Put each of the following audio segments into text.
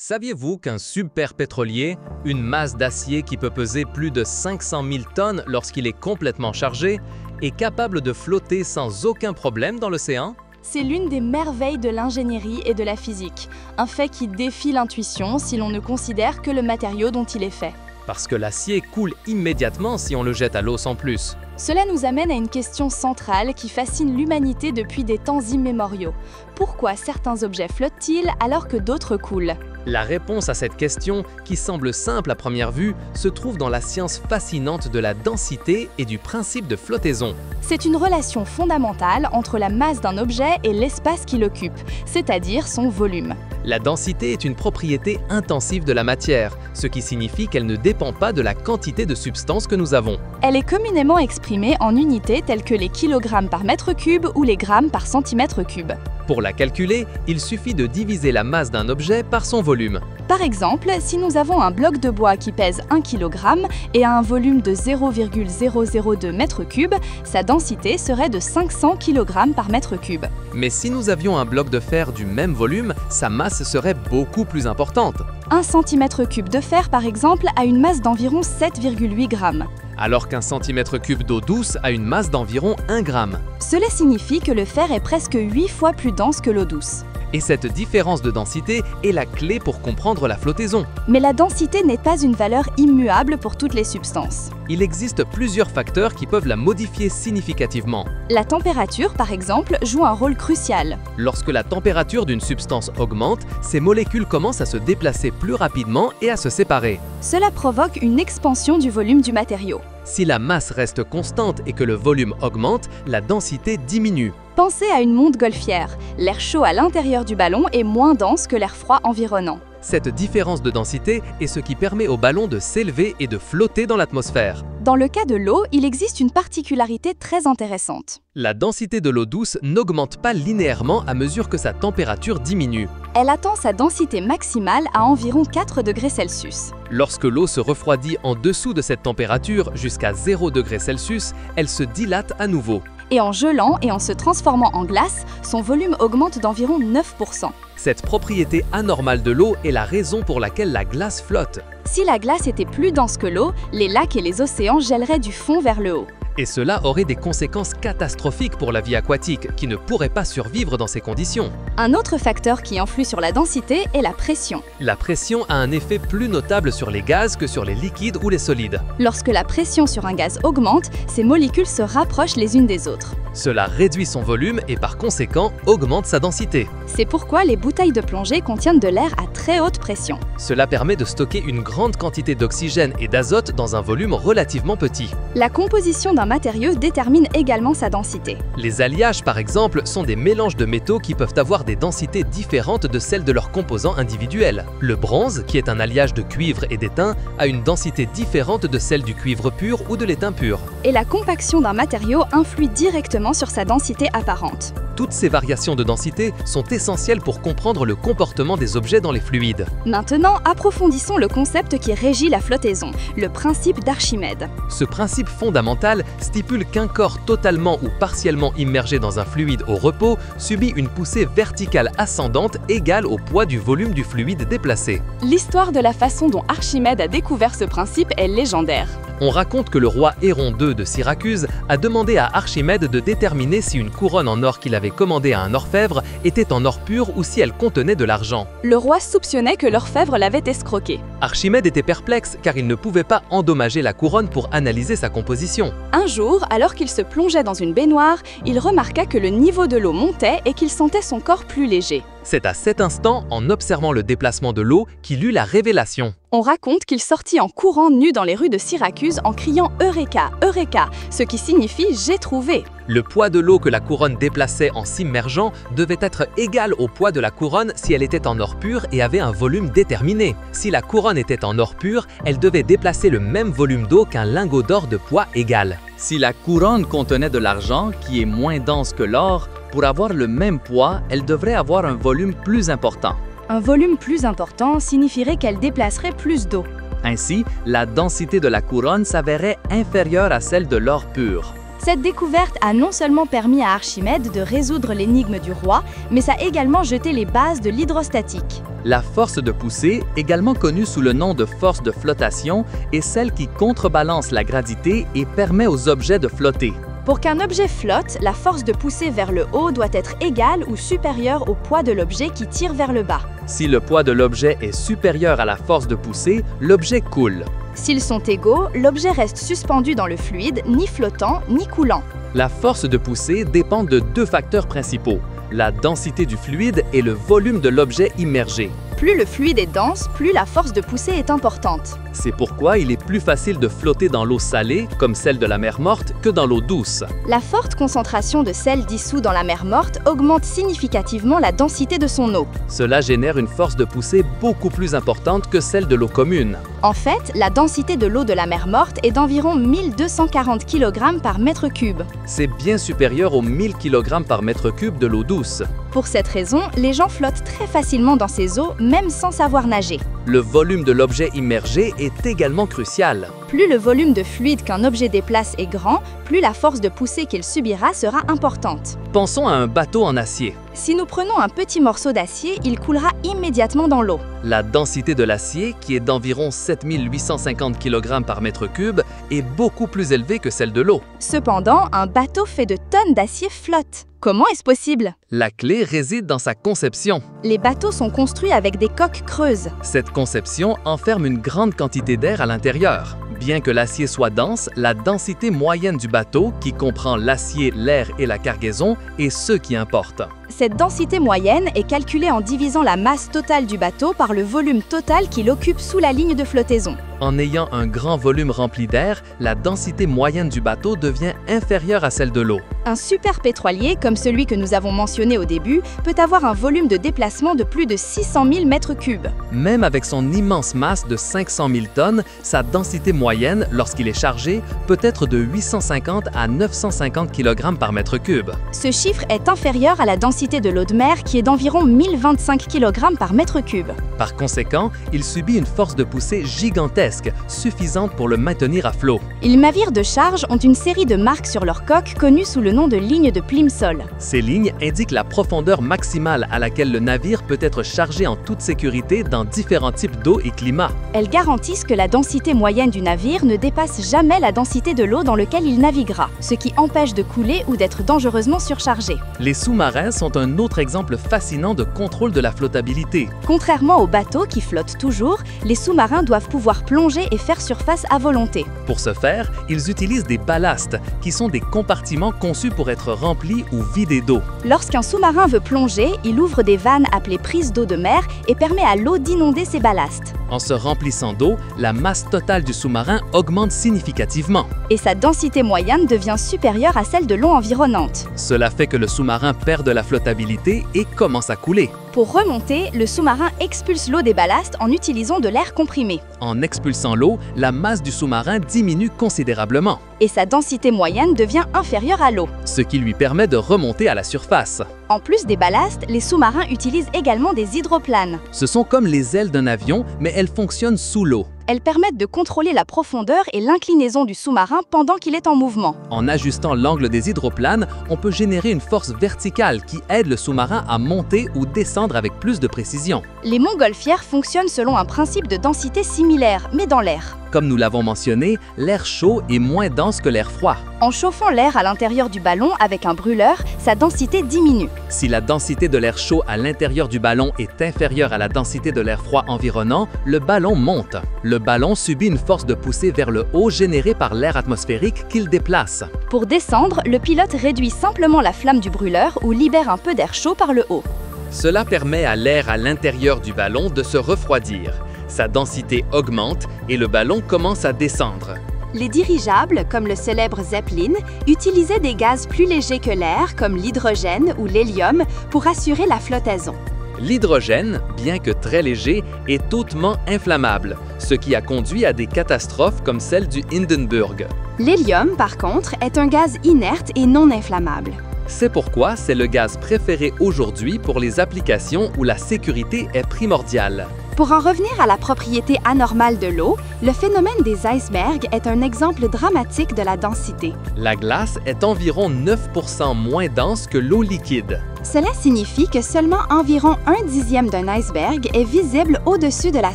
Saviez-vous qu'un superpétrolier, une masse d'acier qui peut peser plus de 500 000 tonnes lorsqu'il est complètement chargé, est capable de flotter sans aucun problème dans l'océan? C'est l'une des merveilles de l'ingénierie et de la physique, un fait qui défie l'intuition si l'on ne considère que le matériau dont il est fait. Parce que l'acier coule immédiatement si on le jette à l'eau sans plus. Cela nous amène à une question centrale qui fascine l'humanité depuis des temps immémoriaux. Pourquoi certains objets flottent-ils alors que d'autres coulent? La réponse à cette question, qui semble simple à première vue, se trouve dans la science fascinante de la densité et du principe de flottaison. C'est une relation fondamentale entre la masse d'un objet et l'espace qu'il occupe, c'est-à-dire son volume. La densité est une propriété intensive de la matière, ce qui signifie qu'elle ne dépend pas de la quantité de substance que nous avons. Elle est communément exprimée en unités telles que les kilogrammes par mètre cube ou les grammes par centimètre cube. Pour la calculer, il suffit de diviser la masse d'un objet par son volume. Par exemple, si nous avons un bloc de bois qui pèse 1 kg et a un volume de 0,002 m3, sa densité serait de 500 kg par mètre cube. Mais si nous avions un bloc de fer du même volume, sa masse serait beaucoup plus importante. 1 cm3 de fer, par exemple, a une masse d'environ 7,8 g. Alors qu'un centimètre cube d'eau douce a une masse d'environ 1 gramme. Cela signifie que le fer est presque 8 fois plus dense que l'eau douce. Et cette différence de densité est la clé pour comprendre la flottaison. Mais la densité n'est pas une valeur immuable pour toutes les substances. Il existe plusieurs facteurs qui peuvent la modifier significativement. La température, par exemple, joue un rôle crucial. Lorsque la température d'une substance augmente, ces molécules commencent à se déplacer plus rapidement et à se séparer. Cela provoque une expansion du volume du matériau. Si la masse reste constante et que le volume augmente, la densité diminue. Pensez à une montgolfière. L'air chaud à l'intérieur du ballon est moins dense que l'air froid environnant. Cette différence de densité est ce qui permet au ballon de s'élever et de flotter dans l'atmosphère. Dans le cas de l'eau, il existe une particularité très intéressante. La densité de l'eau douce n'augmente pas linéairement à mesure que sa température diminue. Elle atteint sa densité maximale à environ 4 degrés Celsius. Lorsque l'eau se refroidit en dessous de cette température jusqu'à 0 degrés Celsius, elle se dilate à nouveau. Et en gelant et en se transformant en glace, son volume augmente d'environ 9%. Cette propriété anormale de l'eau est la raison pour laquelle la glace flotte. Si la glace était plus dense que l'eau, les lacs et les océans gèleraient du fond vers le haut. Et cela aurait des conséquences catastrophiques pour la vie aquatique, qui ne pourrait pas survivre dans ces conditions. Un autre facteur qui influe sur la densité est la pression. La pression a un effet plus notable sur les gaz que sur les liquides ou les solides. Lorsque la pression sur un gaz augmente, ces molécules se rapprochent les unes des autres. Cela réduit son volume et par conséquent augmente sa densité. C'est pourquoi les bouteilles de plongée contiennent de l'air à très haute pression. Cela permet de stocker une grande quantité d'oxygène et d'azote dans un volume relativement petit. La composition d'un matériau détermine également sa densité. Les alliages, par exemple, sont des mélanges de métaux qui peuvent avoir des densités différentes de celles de leurs composants individuels. Le bronze, qui est un alliage de cuivre et d'étain, a une densité différente de celle du cuivre pur ou de l'étain pur. Et la compaction d'un matériau influe directement sur sa densité apparente. Toutes ces variations de densité sont essentielles pour comprendre le comportement des objets dans les fluides. Maintenant, approfondissons le concept qui régit la flottaison, le principe d'Archimède. Ce principe fondamental stipule qu'un corps totalement ou partiellement immergé dans un fluide au repos subit une poussée verticale ascendante égale au poids du volume du fluide déplacé. L'histoire de la façon dont Archimède a découvert ce principe est légendaire. On raconte que le roi Héron II de Syracuse a demandé à Archimède de déterminer si une couronne en or qu'il avait commandée à un orfèvre était en or pur ou si elle contenait de l'argent. Le roi soupçonnait que l'orfèvre l'avait escroqué. Archimède était perplexe car il ne pouvait pas endommager la couronne pour analyser sa composition. Un jour, alors qu'il se plongeait dans une baignoire, il remarqua que le niveau de l'eau montait et qu'il sentait son corps plus léger. C'est à cet instant, en observant le déplacement de l'eau, qu'il eut la révélation. On raconte qu'il sortit en courant nu dans les rues de Syracuse en criant « Eureka, Eureka !», ce qui signifie « J'ai trouvé ». Le poids de l'eau que la couronne déplaçait en s'immergeant devait être égal au poids de la couronne si elle était en or pur et avait un volume déterminé. Si la couronne était en or pur, elle devait déplacer le même volume d'eau qu'un lingot d'or de poids égal. Si la couronne contenait de l'argent, qui est moins dense que l'or, pour avoir le même poids, elle devrait avoir un volume plus important. Un volume plus important signifierait qu'elle déplacerait plus d'eau. Ainsi, la densité de la couronne s'avérait inférieure à celle de l'or pur. Cette découverte a non seulement permis à Archimède de résoudre l'énigme du roi, mais ça a également jeté les bases de l'hydrostatique. La force de poussée, également connue sous le nom de force de flottation, est celle qui contrebalance la gravité et permet aux objets de flotter. Pour qu'un objet flotte, la force de poussée vers le haut doit être égale ou supérieure au poids de l'objet qui tire vers le bas. Si le poids de l'objet est supérieur à la force de poussée, l'objet coule. S'ils sont égaux, l'objet reste suspendu dans le fluide, ni flottant, ni coulant. La force de poussée dépend de deux facteurs principaux, la densité du fluide et le volume de l'objet immergé. Plus le fluide est dense, plus la force de poussée est importante. C'est pourquoi il est plus facile de flotter dans l'eau salée, comme celle de la mer Morte, que dans l'eau douce. La forte concentration de sel dissous dans la mer Morte augmente significativement la densité de son eau. Cela génère une force de poussée beaucoup plus importante que celle de l'eau commune. En fait, la densité de l'eau de la mer Morte est d'environ 1240 kg par mètre cube. C'est bien supérieur aux 1000 kg par mètre cube de l'eau douce. Pour cette raison, les gens flottent très facilement dans ces eaux, même sans savoir nager. Le volume de l'objet immergé est également crucial. Plus le volume de fluide qu'un objet déplace est grand, plus la force de poussée qu'il subira sera importante. Pensons à un bateau en acier. Si nous prenons un petit morceau d'acier, il coulera immédiatement dans l'eau. La densité de l'acier, qui est d'environ 7850 kg par mètre cube, est beaucoup plus élevée que celle de l'eau. Cependant, un bateau fait de tonnes d'acier flotte. Comment est-ce possible? La clé réside dans sa conception. Les bateaux sont construits avec des coques creuses. Cette conception enferme une grande quantité d'air à l'intérieur. Bien que l'acier soit dense, la densité moyenne du bateau, qui comprend l'acier, l'air et la cargaison, est ce qui importe. Cette densité moyenne est calculée en divisant la masse totale du bateau par le volume total qu'il occupe sous la ligne de flottaison. En ayant un grand volume rempli d'air, la densité moyenne du bateau devient inférieure à celle de l'eau. Un super pétrolier, comme celui que nous avons mentionné au début, peut avoir un volume de déplacement de plus de 600 000 m3. Même avec son immense masse de 500 000 tonnes, sa densité moyenne, lorsqu'il est chargé, peut être de 850 à 950 kg par mètre cube. Ce chiffre est inférieur à la densité de l'eau de mer qui est d'environ 1025 kg par mètre cube. Par conséquent, il subit une force de poussée gigantesque, suffisante pour le maintenir à flot. Les navires de charge ont une série de marques sur leur coque connues sous le nom de lignes de Plimsoll. Ces lignes indiquent la profondeur maximale à laquelle le navire peut être chargé en toute sécurité dans différents types d'eau et climats. Elles garantissent que la densité moyenne du navire ne dépasse jamais la densité de l'eau dans laquelle il naviguera, ce qui empêche de couler ou d'être dangereusement surchargé. Les sous-marins sont un autre exemple fascinant de contrôle de la flottabilité. Contrairement aux bateaux qui flottent toujours, les sous-marins doivent pouvoir plonger et faire surface à volonté. Pour ce faire, ils utilisent des ballastes, qui sont des compartiments conçus pour être remplis ou vidés d'eau. Lorsqu'un sous-marin veut plonger, il ouvre des vannes appelées prises d'eau de mer et permet à l'eau d'inonder ses ballastes. En se remplissant d'eau, la masse totale du sous-marin augmente significativement. Et sa densité moyenne devient supérieure à celle de l'eau environnante. Cela fait que le sous-marin perd de la flottabilité et commence à couler. Pour remonter, le sous-marin expulse l'eau des ballastes en utilisant de l'air comprimé. En expulsant l'eau, la masse du sous-marin diminue considérablement. Et sa densité moyenne devient inférieure à l'eau, ce qui lui permet de remonter à la surface. En plus des ballastes, les sous-marins utilisent également des hydroplanes. Ce sont comme les ailes d'un avion, mais elles fonctionnent sous l'eau. Elles permettent de contrôler la profondeur et l'inclinaison du sous-marin pendant qu'il est en mouvement. En ajustant l'angle des hydroplanes, on peut générer une force verticale qui aide le sous-marin à monter ou descendre avec plus de précision. Les montgolfières fonctionnent selon un principe de densité similaire, mais dans l'air. Comme nous l'avons mentionné, l'air chaud est moins dense que l'air froid. En chauffant l'air à l'intérieur du ballon avec un brûleur, sa densité diminue. Si la densité de l'air chaud à l'intérieur du ballon est inférieure à la densité de l'air froid environnant, le ballon monte. Le ballon subit une force de poussée vers le haut générée par l'air atmosphérique qu'il déplace. Pour descendre, le pilote réduit simplement la flamme du brûleur ou libère un peu d'air chaud par le haut. Cela permet à l'air à l'intérieur du ballon de se refroidir. Sa densité augmente et le ballon commence à descendre. Les dirigeables, comme le célèbre Zeppelin, utilisaient des gaz plus légers que l'air, comme l'hydrogène ou l'hélium, pour assurer la flottaison. L'hydrogène, bien que très léger, est hautement inflammable, ce qui a conduit à des catastrophes comme celle du Hindenburg. L'hélium, par contre, est un gaz inerte et non inflammable. C'est pourquoi c'est le gaz préféré aujourd'hui pour les applications où la sécurité est primordiale. Pour en revenir à la propriété anormale de l'eau, le phénomène des icebergs est un exemple dramatique de la densité. La glace est environ 9% moins dense que l'eau liquide. Cela signifie que seulement environ 1/10 d'un iceberg est visible au-dessus de la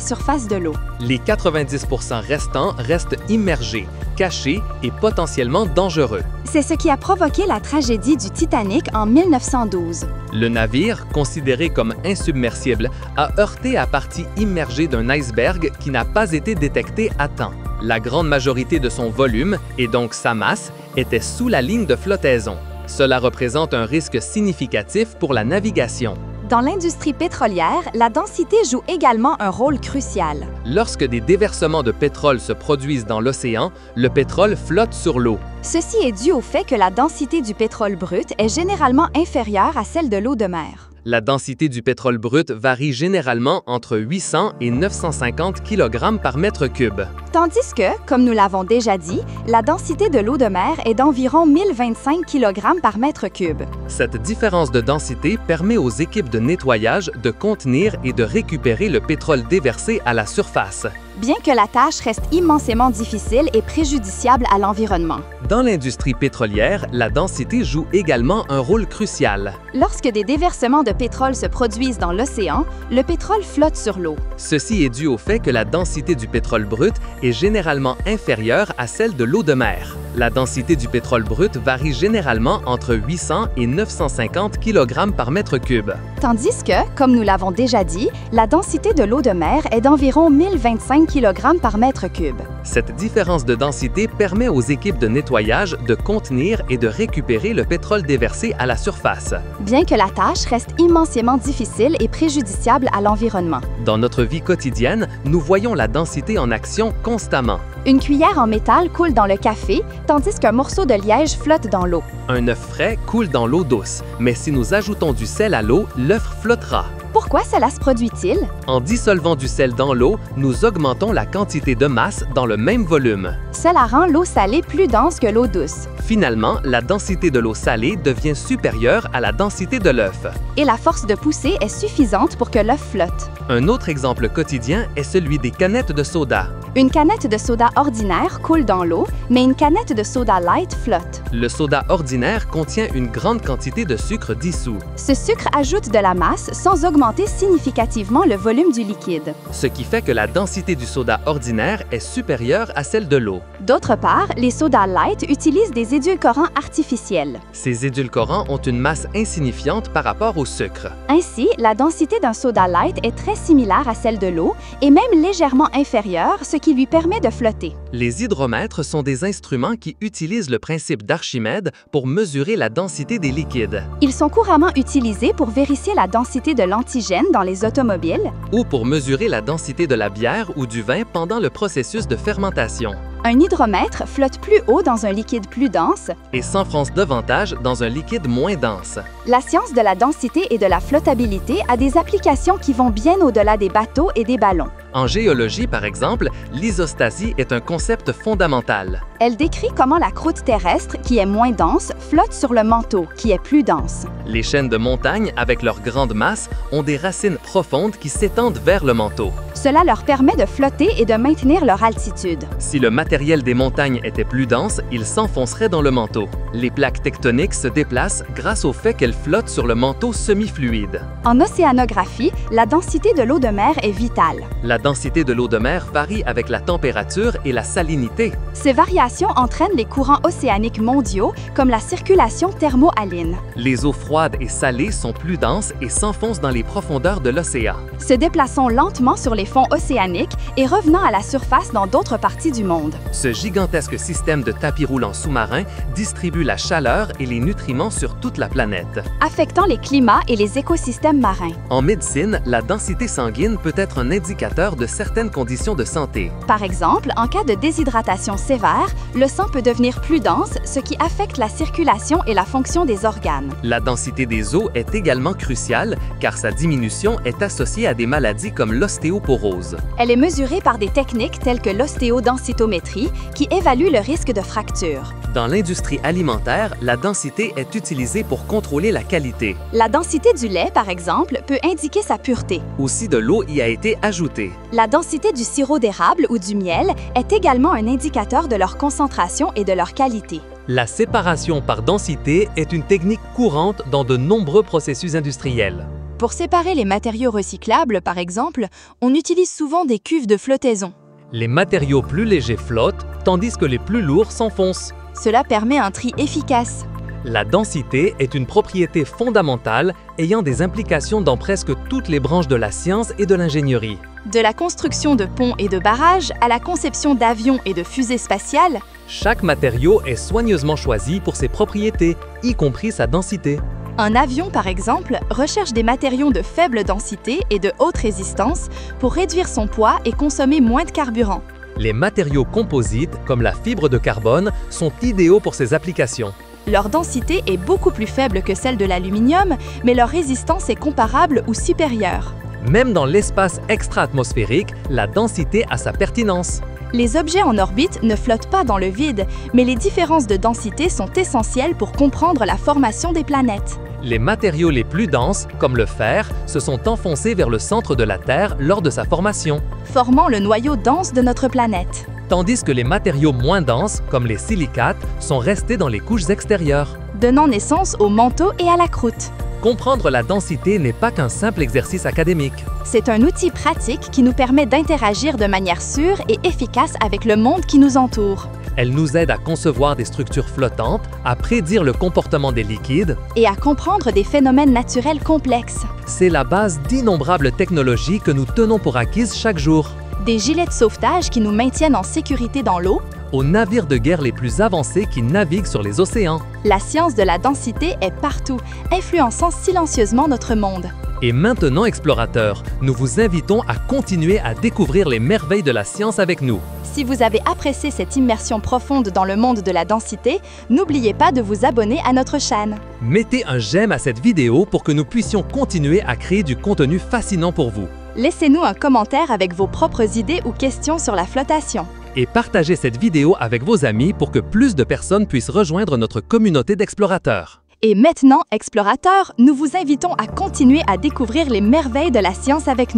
surface de l'eau. Les 90% restants restent immergés, cachés et potentiellement dangereux. C'est ce qui a provoqué la tragédie du Titanic en 1912. Le navire, considéré comme insubmersible, a heurté à partie immergée d'un iceberg qui n'a pas été détecté à temps. La grande majorité de son volume, et donc sa masse, était sous la ligne de flottaison. Cela représente un risque significatif pour la navigation. Dans l'industrie pétrolière, la densité joue également un rôle crucial. Lorsque des déversements de pétrole se produisent dans l'océan, le pétrole flotte sur l'eau. Ceci est dû au fait que la densité du pétrole brut est généralement inférieure à celle de l'eau de mer. La densité du pétrole brut varie généralement entre 800 et 950 kg par mètre cube. Tandis que, comme nous l'avons déjà dit, la densité de l'eau de mer est d'environ 1025 kg par mètre cube. Cette différence de densité permet aux équipes de nettoyage de contenir et de récupérer le pétrole déversé à la surface. Bien que la tâche reste immensément difficile et préjudiciable à l'environnement. Dans l'industrie pétrolière, la densité joue également un rôle crucial. Lorsque des déversements de pétrole se produisent dans l'océan, le pétrole flotte sur l'eau. Ceci est dû au fait que la densité du pétrole brut est généralement inférieure à celle de l'eau de mer. La densité du pétrole brut varie généralement entre 800 et 950 kg par mètre cube. Tandis que, comme nous l'avons déjà dit, la densité de l'eau de mer est d'environ 1025 kg par mètre cube. Cette différence de densité permet aux équipes de nettoyage de contenir et de récupérer le pétrole déversé à la surface. Bien que la tâche reste immensément difficile et préjudiciable à l'environnement. Dans notre vie quotidienne, nous voyons la densité en action constamment. Une cuillère en métal coule dans le café, tandis qu'un morceau de liège flotte dans l'eau. Un œuf frais coule dans l'eau douce, mais si nous ajoutons du sel à l'eau, l'œuf flottera. Pourquoi cela se produit-il? En dissolvant du sel dans l'eau, nous augmentons la quantité de masse dans le même volume. Cela rend l'eau salée plus dense que l'eau douce. Finalement, la densité de l'eau salée devient supérieure à la densité de l'œuf. Et la force de poussée est suffisante pour que l'œuf flotte. Un autre exemple quotidien est celui des canettes de soda. Une canette de soda ordinaire coule dans l'eau, mais une canette de soda light flotte. Le soda ordinaire contient une grande quantité de sucre dissous. Ce sucre ajoute de la masse sans augmenter significativement le volume du liquide. Ce qui fait que la densité du soda ordinaire est supérieure à celle de l'eau. D'autre part, les sodas light utilisent des édulcorants artificiels. Ces édulcorants ont une masse insignifiante par rapport au sucre. Ainsi, la densité d'un soda light est très similaire à celle de l'eau et même légèrement inférieure, ce qui lui permet de flotter. Les hydromètres sont des instruments qui utilisent le principe d'Archimède pour mesurer la densité des liquides. Ils sont couramment utilisés pour vérifier la densité de l'antigène dans les automobiles ou pour mesurer la densité de la bière ou du vin pendant le processus de fermentation. Un hydromètre flotte plus haut dans un liquide plus dense et s'enfonce davantage dans un liquide moins dense. La science de la densité et de la flottabilité a des applications qui vont bien au-delà des bateaux et des ballons. En géologie, par exemple, l'isostasie est un concept fondamental. Elle décrit comment la croûte terrestre, qui est moins dense, flotte sur le manteau, qui est plus dense. Les chaînes de montagnes, avec leur grande masse, ont des racines profondes qui s'étendent vers le manteau. Cela leur permet de flotter et de maintenir leur altitude. Si le matériel des montagnes était plus dense, il s'enfoncerait dans le manteau. Les plaques tectoniques se déplacent grâce au fait qu'elles flottent sur le manteau semi-fluide. En océanographie, la densité de l'eau de mer est vitale. La densité de l'eau de mer varie avec la température et la salinité. Ces variations entraînent les courants océaniques mondiaux, comme la circulation thermohaline. Les eaux froides et salées sont plus denses et s'enfoncent dans les profondeurs de l'océan. Se déplaçant lentement sur les fonds océaniques et revenant à la surface dans d'autres parties du monde. Ce gigantesque système de tapis roulants sous-marins distribue la chaleur et les nutriments sur toute la planète, affectant les climats et les écosystèmes marins. En médecine, la densité sanguine peut être un indicateur protecteur de certaines conditions de santé. Par exemple, en cas de déshydratation sévère, le sang peut devenir plus dense, ce qui affecte la circulation et la fonction des organes. La densité des os est également cruciale car sa diminution est associée à des maladies comme l'ostéoporose. Elle est mesurée par des techniques telles que l'ostéodensitométrie, qui évalue le risque de fracture. Dans l'industrie alimentaire, la densité est utilisée pour contrôler la qualité. La densité du lait, par exemple, peut indiquer sa pureté. Aussi de l'eau y a été ajoutée. La densité du sirop d'érable ou du miel est également un indicateur de leur concentration et de leur qualité. La séparation par densité est une technique courante dans de nombreux processus industriels. Pour séparer les matériaux recyclables, par exemple, on utilise souvent des cuves de flottaison. Les matériaux plus légers flottent, tandis que les plus lourds s'enfoncent. Cela permet un tri efficace. La densité est une propriété fondamentale ayant des implications dans presque toutes les branches de la science et de l'ingénierie. De la construction de ponts et de barrages à la conception d'avions et de fusées spatiales, Chaque matériau est soigneusement choisi pour ses propriétés, y compris sa densité. un avion, par exemple, recherche des matériaux de faible densité et de haute résistance pour réduire son poids et consommer moins de carburant. Les matériaux composites, comme la fibre de carbone, sont idéaux pour ces applications. Leur densité est beaucoup plus faible que celle de l'aluminium, mais leur résistance est comparable ou supérieure. Même dans l'espace extra-atmosphérique, la densité a sa pertinence. Les objets en orbite ne flottent pas dans le vide, mais les différences de densité sont essentielles pour comprendre la formation des planètes. Les matériaux les plus denses, comme le fer, se sont enfoncés vers le centre de la Terre lors de sa formation, Formant le noyau dense de notre planète. tandis que les matériaux moins denses, comme les silicates, sont restés dans les couches extérieures. Donnant naissance au manteau et à la croûte. Comprendre la densité n'est pas qu'un simple exercice académique. C'est un outil pratique qui nous permet d'interagir de manière sûre et efficace avec le monde qui nous entoure Elle nous aide à concevoir des structures flottantes, à prédire le comportement des liquides. et à comprendre des phénomènes naturels complexes. C'est la base d'innombrables technologies que nous tenons pour acquises chaque jour. Des gilets de sauvetage qui nous maintiennent en sécurité dans l'eau, Aux navires de guerre les plus avancés qui naviguent sur les océans. la science de la densité est partout, influençant silencieusement notre monde. Et maintenant, explorateurs, nous vous invitons à continuer à découvrir les merveilles de la science avec nous. Si vous avez apprécié cette immersion profonde dans le monde de la densité, n'oubliez pas de vous abonner à notre chaîne. Mettez un j'aime à cette vidéo pour que nous puissions continuer à créer du contenu fascinant pour vous. Laissez-nous un commentaire avec vos propres idées ou questions sur la flottation. Et partagez cette vidéo avec vos amis pour que plus de personnes puissent rejoindre notre communauté d'explorateurs. Et maintenant, explorateurs, nous vous invitons à continuer à découvrir les merveilles de la science avec nous.